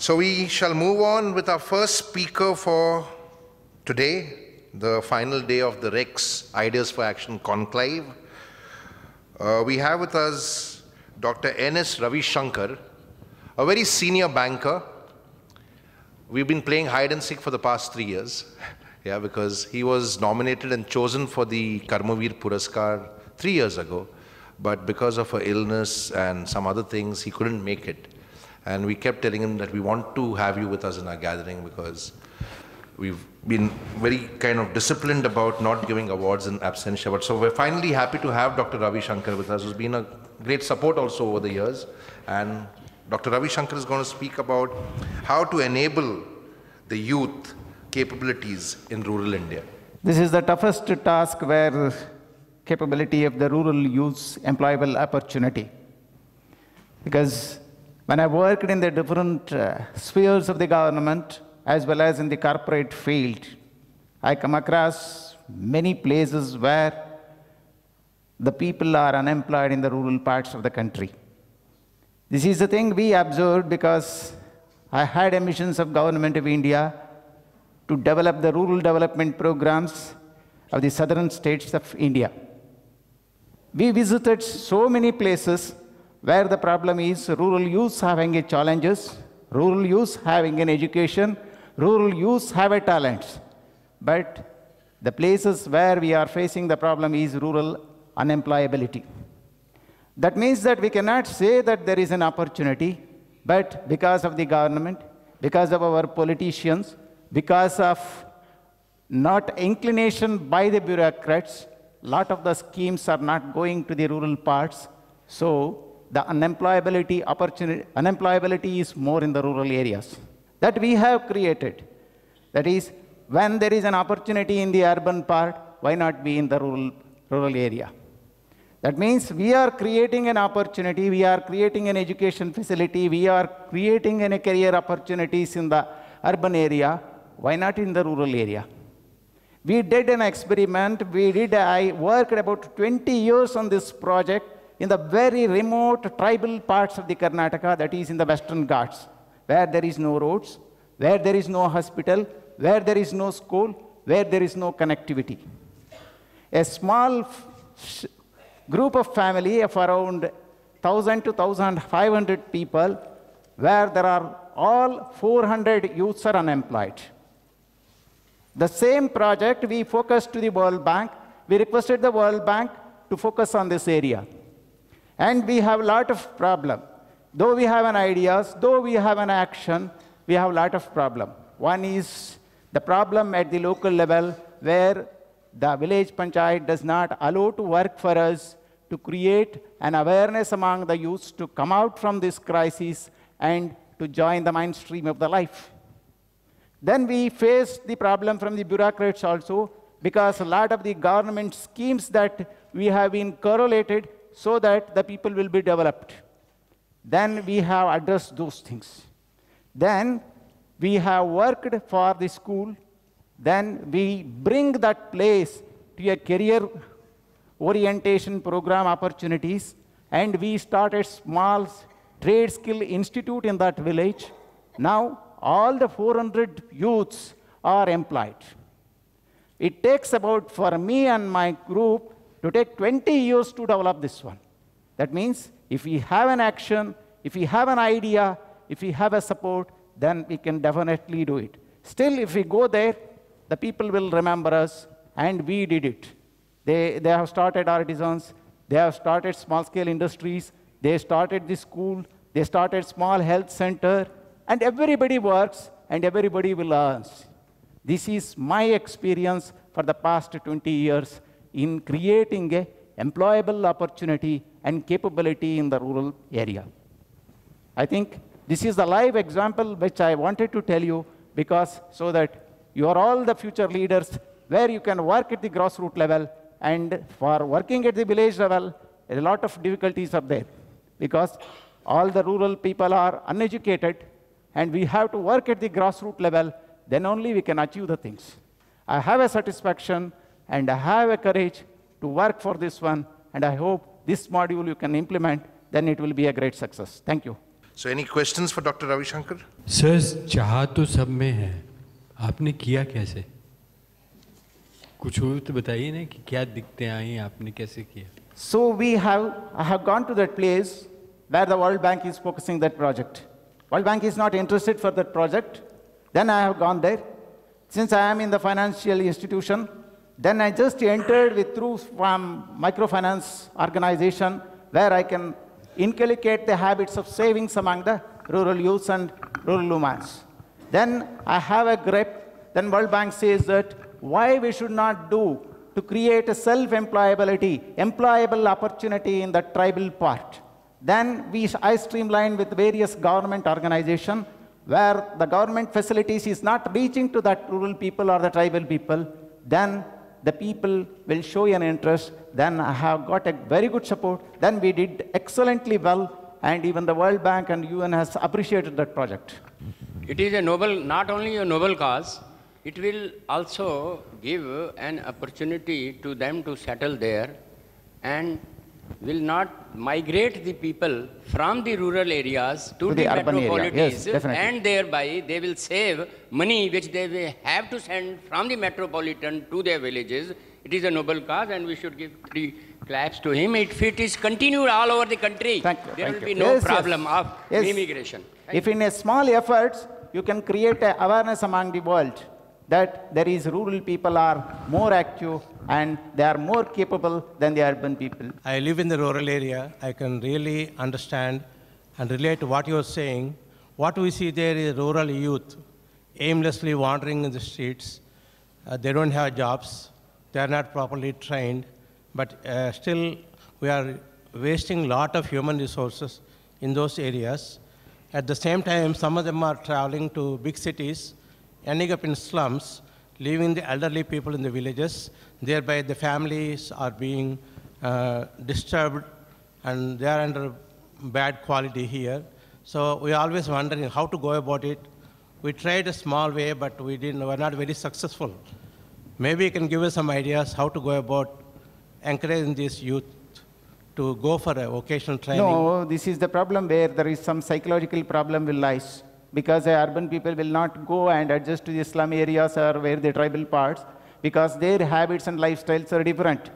So we shall move on with our first speaker for today, the final day of the REX Ideas for Action Conclave. We have with us Dr. N.S. Ravi Shankar, a very senior banker. We've been playing hide and seek for the past 3 years, because he was nominated and chosen for the Karmavir Puraskar 3 years ago, but because of an illness and some other things, he couldn't make it. And we kept telling him that we want to have you with us in our gathering because we've been very kind of disciplined about not giving awards in absentia. But so we're finally happy to have Dr. Ravi Shankar with us, who's been a great support also over the years. And Dr. Ravi Shankar is going to speak about how to enable the youth capabilities in rural India. This is the toughest task where capability of the rural youth's employable opportunity. Because when I worked in the different spheres of the government, as well as in the corporate field, I come across many places where the people are unemployed in the rural parts of the country. This is the thing we observed because I had a mission of Government of India to develop the rural development programs of the southern states of India. We visited so many places where the problem is rural youth having challenges, rural youth having an education, rural youth have a talent. But the places where we are facing the problem is rural unemployability. That means that we cannot say that there is an opportunity, but because of the government, because of our politicians, because of not inclination by the bureaucrats, lot of the schemes are not going to the rural parts. So the unemployability is more in the rural areas. That we have created. That is, when there is an opportunity in the urban part, why not be in the rural area? That means we are creating an opportunity, we are creating an education facility, we are creating a career opportunities in the urban area, why not in the rural area? We did an experiment, I worked about 20 years on this project in the very remote tribal parts of the Karnataka, that is in the Western Ghats, where there is no roads, where there is no hospital, where there is no school, where there is no connectivity. A small group of family of around 1,000 to 1,500 people, where there are all 400 youths are unemployed. The same project we focused to the World Bank. We requested the World Bank to focus on this area. And we have a lot of problem. Though we have an ideas, though we have an action, we have a lot of problem. One is the problem at the local level where the village panchayat does not allow to work for us to create an awareness among the youths to come out from this crisis and to join the mainstream of the life. Then we faced the problem from the bureaucrats also because a lot of the government schemes that we have been correlated so that the people will be developed. Then we have addressed those things. Then we have worked for the school. Then we bring that place to a career orientation program opportunities. And we started small trade skill institute in that village. Now all the 400 youths are employed. It takes about, for me and my group, to take 20 years to develop this one. That means if we have an action, if we have an idea, if we have a support, then we can definitely do it. Still, if we go there, the people will remember us, and we did it. They have started artisans, they have started small-scale industries, they started the school, they started small health center, and everybody works, and everybody will earn. This is my experience for the past 20 years in creating an employable opportunity and capability in the rural area. I think this is the live example which I wanted to tell you because so that you are all the future leaders where you can work at the grassroots level, and for working at the village level, a lot of difficulties are there because all the rural people are uneducated, and we have to work at the grassroots level, then only we can achieve the things. I have a satisfaction and I have a courage to work for this one, and I hope this module you can implement, then it will be a great success. Thank you. So any questions for Dr. Ravi Shankar? Sir, चाह तो सब में है, आपने किया कैसे? कुछ हो तो बताइए ना कि क्या दिक्कतें आई, आपने कैसे किया? So I have gone to that place where the World Bank is focusing that project. World Bank is not interested for that project. Then I have gone there. Since I am in the financial institution, then I just entered through microfinance organization where I can inculcate the habits of savings among the rural youths and rural women. Then I have a grip. Then World Bank says that why we should not do to create a employable opportunity in the tribal part. Then I streamlined with various government organizations where the government facilities is not reaching to that rural people or the tribal people. Then the people will show an interest. Then I have got a very good support. Then we did excellently well, and even the World Bank and UN has appreciated that project. It is a noble, not only a noble cause, it will also give an opportunity to them to settle there and will not migrate the people from the rural areas to the metropolitans, yes, and thereby they will save money which they will have to send from the metropolitan to their villages. It is a noble cause, and we should give 3 claps to him. If it is continued all over the country, there will be no problem of immigration. If in a small efforts, you can create an awareness among the world that there is rural people are more active and they are more capable than the urban people. I live in the rural area. I can really understand and relate to what you are saying. What we see there is rural youth aimlessly wandering in the streets. They don't have jobs. They are not properly trained. But still, we are wasting a lot of human resources in those areas. At the same time, some of them are traveling to big cities, ending up in slums, leaving the elderly people in the villages. Thereby, the families are being disturbed, and they are under bad quality here. So we are always wondering how to go about it. We tried a small way, but we were not very successful. Maybe you can give us some ideas how to go about encouraging these youth to go for a vocational training. No, this is the problem where there is some psychological problem will lies. Because the urban people will not go and adjust to the slum areas or where the tribal parts, because their habits and lifestyles are different.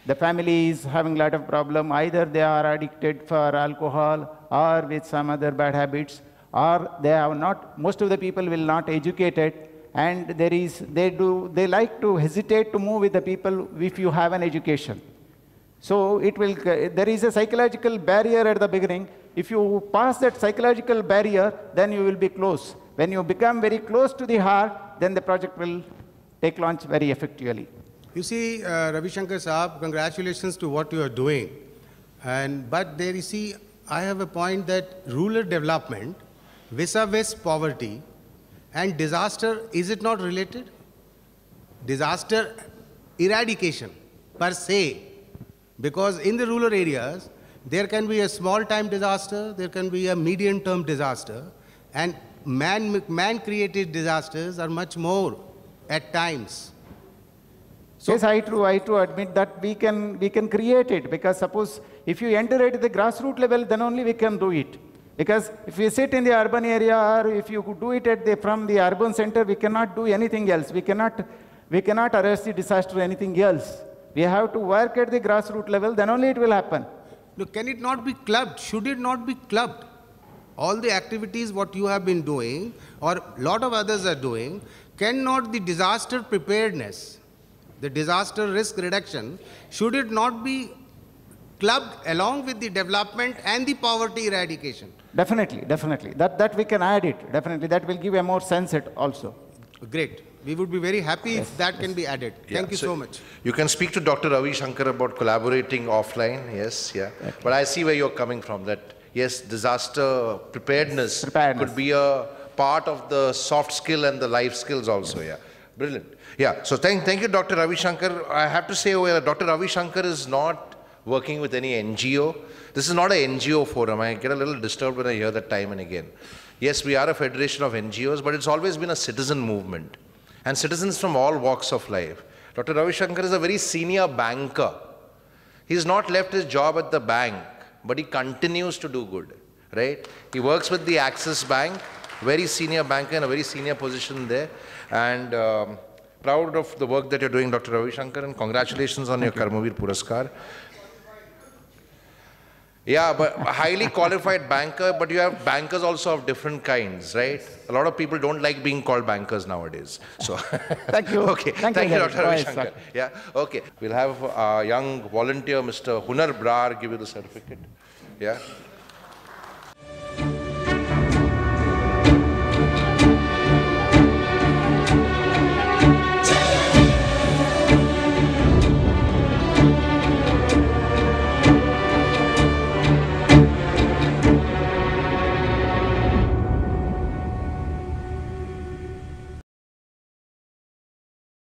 The family is having a lot of problem. Either they are addicted for alcohol or with some other bad habits, or they are not. Most of the people will not educated, and they like to hesitate to move with the people if you have an education. So there is a psychological barrier at the beginning. If you pass that psychological barrier, then you will be close. When you become very close to the heart, then the project will take launch very effectively. You see, Ravi Shankar Saab, congratulations to what you are doing. But there you see, I have a point that rural development, vis-a-vis poverty, and disaster, is it not related? Disaster eradication, per se. Because in the rural areas, there can be a small-time disaster, there can be a medium-term disaster, and man-created disasters are much more at times. So yes, I too admit that we can create it, because suppose if you enter it at the grassroots level, then only we can do it. Because if we sit in the urban area, or if you do it from the urban center, we cannot do anything else. We cannot arrest the disaster or anything else. We have to work at the grassroots level, then only it will happen. Look, can it not be clubbed? Should it not be clubbed? All the activities what you have been doing, or a lot of others are doing, cannot the disaster preparedness, the disaster risk reduction, should it not be clubbed along with the development and the poverty eradication? Definitely. That we can add it. Definitely, that will give a more sense it also. Great. We would be very happy if that can be added. Thank you so much. You can speak to Dr. Ravi Shankar about collaborating offline, yes, yeah. Okay. But I see where you're coming from, that yes, disaster preparedness could be a part of the soft skill and the life skills also, yeah. Brilliant. Yeah, so thank you, Dr. Ravi Shankar. I have to say, Dr. Ravi Shankar is not working with any NGO. This is not an NGO forum. I get a little disturbed when I hear that time and again. Yes, we are a federation of NGOs, but it's always been a citizen movement. And citizens from all walks of life. Dr. Ravi Shankar is a very senior banker. He's not left his job at the bank, but he continues to do good. right? He works with the Axis Bank, very senior banker in a very senior position there, and proud of the work that you're doing, Dr. Ravi Shankar, and congratulations on your Karmavir Puraskar. Yeah, but a highly qualified banker, but you have bankers also of different kinds, right? A lot of people don't like being called bankers nowadays. So, Thank you. Okay, thank you, Dr. Ravi Shankar. Yeah, okay. We'll have a young volunteer, Mr. Hunar Brar, give you the certificate. Yeah.